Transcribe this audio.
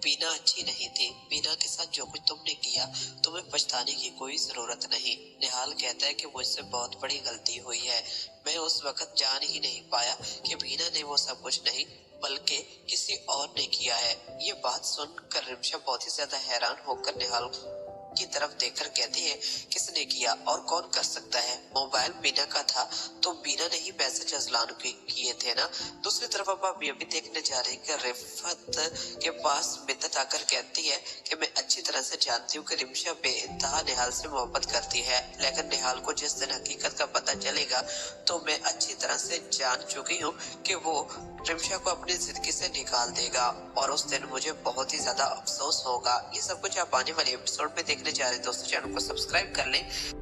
बीना अच्छी नहीं थी। बीना के साथ जो कुछ तुमने किया तुम्हें पछताने की कोई जरूरत नहीं। निहाल कहता है कि मुझसे बहुत बड़ी गलती हुई है। मैं उस वक्त जान ही नहीं पाया कि बीना ने वो सब कुछ नहीं बल्कि किसी और ने किया है। ये बात सुनकर रिमशा बहुत ही ज्यादा हैरान होकर निहाल की तरफ देखकर कहती है, किसने किया और कौन कर सकता है? मोबाइल बीना का था तो बीना ने ही मैसेज अजलान किए थे ना। दूसरी तरफ अब आप ये भी देखने जा रहे हैं कि रिफत के पास मिद्दत आकर कहती है कि मैं अच्छी तरह से जानती हूँ कि रिमशा बेइंतहा निहाल से मोहब्बत करती है, लेकिन निहाल को जिस दिन हकीकत का पता चलेगा तो मैं अच्छी तरह से जान चुकी हूँ कि वो रिमशा को अपनी जिंदगी से निकाल देगा और उस दिन मुझे बहुत ही ज्यादा अफसोस होगा। ये सब कुछ आप आने वाले एपिसोड में देखने जा रहे हैं। दोस्तों चैनल को सब्सक्राइब कर लें।